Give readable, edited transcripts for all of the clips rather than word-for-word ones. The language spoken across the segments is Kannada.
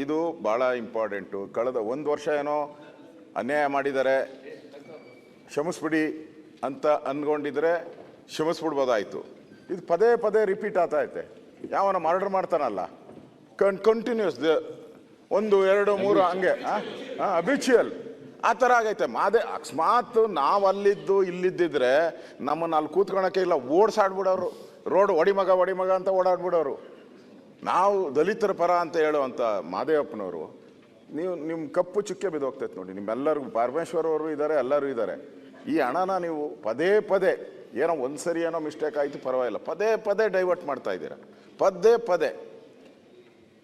ಇದು ಭಾಳ ಇಂಪಾರ್ಟೆಂಟು. ಕಳೆದ ಒಂದು ವರ್ಷ ಏನೋ ಅನ್ಯಾಯ ಮಾಡಿದ್ದಾರೆ, ಕ್ಷಮಿಸ್ಬಿಡಿ ಅಂತ ಅಂದ್ಕೊಂಡಿದ್ರೆ ಕ್ಷಮಿಸ್ಬಿಡ್ಬೋದಾಯಿತು. ಇದು ಪದೇ ಪದೇ ರಿಪೀಟ್ ಆಗ್ತೈತೆ. ಯಾವನ ಮರ್ಡರ್ ಮಾಡ್ತಾನಲ್ಲ ಕಂಟಿನ್ಯೂಸ್ 1 2 3 ಹಂಗೆ ಅಬಿಚುಯಲ್ ಆ ಥರ ಆಗೈತೆ. ಅಕಸ್ಮಾತ್ ನಾವು ಅಲ್ಲಿದ್ದು ಇಲ್ಲಿದ್ದಿದ್ರೆ ನಮ್ಮನ್ನು ಅಲ್ಲಿ ಕೂತ್ಕೊಳಕ್ಕೆ ಇಲ್ಲ, ಓಡಿಸಾಡ್ಬಿಡೋರು. ರೋಡ್ ಒಡಿಮಗ ಅಂತ ಓಡಾಡ್ಬಿಡೋರು. ನಾವು ದಲಿತರ ಪರ ಅಂತ ಹೇಳುವಂಥ ಮಾದೇವಪ್ಪನವರು, ನಿಮ್ಮ ಕಪ್ಪು ಚುಕ್ಕೆ ಬಿದ್ದೋಗ್ತೈತೆ ನೋಡಿ. ನಿಮ್ಮೆಲ್ಲರಿಗೂ ಪರಮೇಶ್ವರ್ ಅವರು ಇದ್ದಾರೆ, ಎಲ್ಲರೂ ಇದ್ದಾರೆ. ಈ ಹಣನ ನೀವು ಪದೇ ಪದೇ ಏನೋ ಒಂದು ಸರಿ ಏನೋ ಮಿಸ್ಟೇಕ್ ಆಯಿತು ಪರವಾಗಿಲ್ಲ, ಪದೇ ಪದೇ ಡೈವರ್ಟ್ ಮಾಡ್ತಾ ಇದ್ದೀರ. ಪದೇ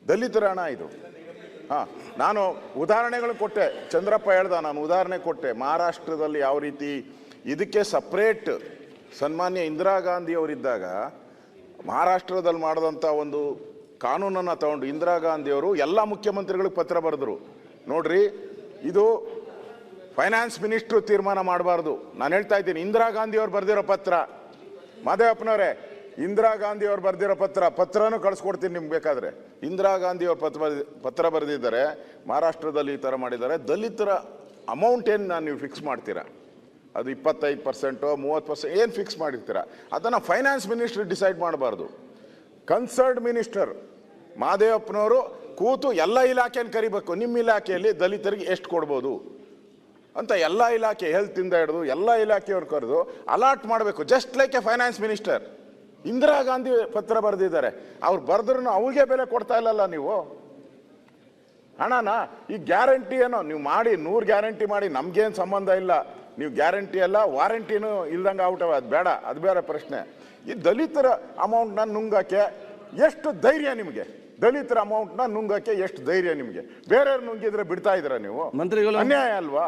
ದಲಿತರ ಹಣ ಇದು. ನಾನು ಉದಾಹರಣೆಗಳು ಕೊಟ್ಟೆ, ಚಂದ್ರಪ್ಪ ಹೇಳ್ದ, ನಾನು ಉದಾಹರಣೆ ಕೊಟ್ಟೆ. ಮಹಾರಾಷ್ಟ್ರದಲ್ಲಿ ಯಾವ ರೀತಿ ಇದಕ್ಕೆ ಸಪ್ರೇಟ್ ಸನ್ಮಾನ್ಯ ಇಂದಿರಾ ಗಾಂಧಿ ಅವರಿದ್ದಾಗ ಮಹಾರಾಷ್ಟ್ರದಲ್ಲಿ ಮಾಡಿದಂಥ ಒಂದು ಕಾನೂನನ್ನು ತಗೊಂಡು ಇಂದಿರಾ ಗಾಂಧಿಯವರು ಎಲ್ಲ ಮುಖ್ಯಮಂತ್ರಿಗಳಿಗೆ ಪತ್ರ ಬರೆದರು. ನೋಡ್ರಿ, ಇದು ಫೈನಾನ್ಸ್ ಮಿನಿಸ್ಟ್ರು ತೀರ್ಮಾನ ಮಾಡಬಾರ್ದು. ನಾನು ಹೇಳ್ತಾ ಇದ್ದೀನಿ, ಇಂದಿರಾ ಗಾಂಧಿಯವ್ರು ಬರೆದಿರೋ ಪತ್ರ, ಮಾದೇವಪ್ಪನವರೇ, ಇಂದಿರಾ ಗಾಂಧಿಯವ್ರು ಬರೆದಿರೋ ಪತ್ರನೂ ಕಳಿಸ್ಕೊಡ್ತೀನಿ ನಿಮ್ಗೆ ಬೇಕಾದರೆ. ಇಂದಿರಾ ಗಾಂಧಿಯವ್ರು ಪತ್ರ ಬರೆದಿದ್ದಾರೆ, ಮಹಾರಾಷ್ಟ್ರದಲ್ಲಿ ಈ ಥರ ಮಾಡಿದ್ದಾರೆ. ದಲಿತರ ಅಮೌಂಟ್ ಏನು ನೀವು ಫಿಕ್ಸ್ ಮಾಡ್ತೀರಾ? ಅದು 25% 30% ಏನು ಫಿಕ್ಸ್ ಮಾಡಿರ್ತೀರ? ಅದನ್ನು ಫೈನಾನ್ಸ್ ಮಿನಿಸ್ಟ್ರ್ ಡಿಸೈಡ್ ಮಾಡಬಾರ್ದು. ಕನ್ಸರ್ನ್ಡ್ ಮಿನಿಸ್ಟರ್ ಮಾದೇವಪ್ಪನವರು ಕೂತು ಎಲ್ಲ ಇಲಾಖೆಯನ್ನು ಕರಿಬೇಕು. ನಿಮ್ಮ ಇಲಾಖೆಯಲ್ಲಿ ದಲಿತರಿಗೆ ಎಷ್ಟು ಕೊಡ್ಬೋದು ಅಂತ ಎಲ್ಲ ಇಲಾಖೆ, ಹೆಲ್ತಿಂದ ಹಿಡಿದು ಎಲ್ಲ ಇಲಾಖೆಯವ್ರು ಕರೆದು ಅಲಾಟ್ ಮಾಡಬೇಕು. Just like A finance minister. Indira Gandhi ಪತ್ರ ಬರೆದಿದ್ದಾರೆ, ಅವ್ರು ಬರೆದ್ರೂ ಅವ್ರಿಗೆ ಬೆಲೆ ಕೊಡ್ತಾ ಇಲ್ಲಲ್ಲ ನೀವು ಹಣನ. ಈ ಗ್ಯಾರಂಟಿ ಏನೋ ನೀವು ಮಾಡಿ, 100 ಗ್ಯಾರಂಟಿ ಮಾಡಿ, ನಮ್ಗೇನು ಸಂಬಂಧ ಇಲ್ಲ. ನೀವು ಗ್ಯಾರಂಟಿ ಎಲ್ಲ ವಾರಂಟಿನೂ ಇಲ್ದಂಗೆ ಔಟವ, ಅದು ಬೇಡ, ಅದು ಬೇರೆ ಪ್ರಶ್ನೆ. ಈ ದಲಿತರ ಅಮೌಂಟ್ನ ನುಂಗಕ್ಕೆ ಎಷ್ಟು ಧೈರ್ಯ ನಿಮಗೆ? ದಲಿತರ ಅಮೌಂಟ್ನ ನುಂಗಕ್ಕೆ ಎಷ್ಟು ಧೈರ್ಯ ನಿಮಗೆ? ಬೇರೆಯವ್ರು ನುಂಗಿದ್ರೆ ಬಿಡ್ತಾ ಇದ್ದೀರಾ ನೀವು? ಮಂತ್ರಿಗಳು ಅನ್ಯಾಯ ಅಲ್ವಾ?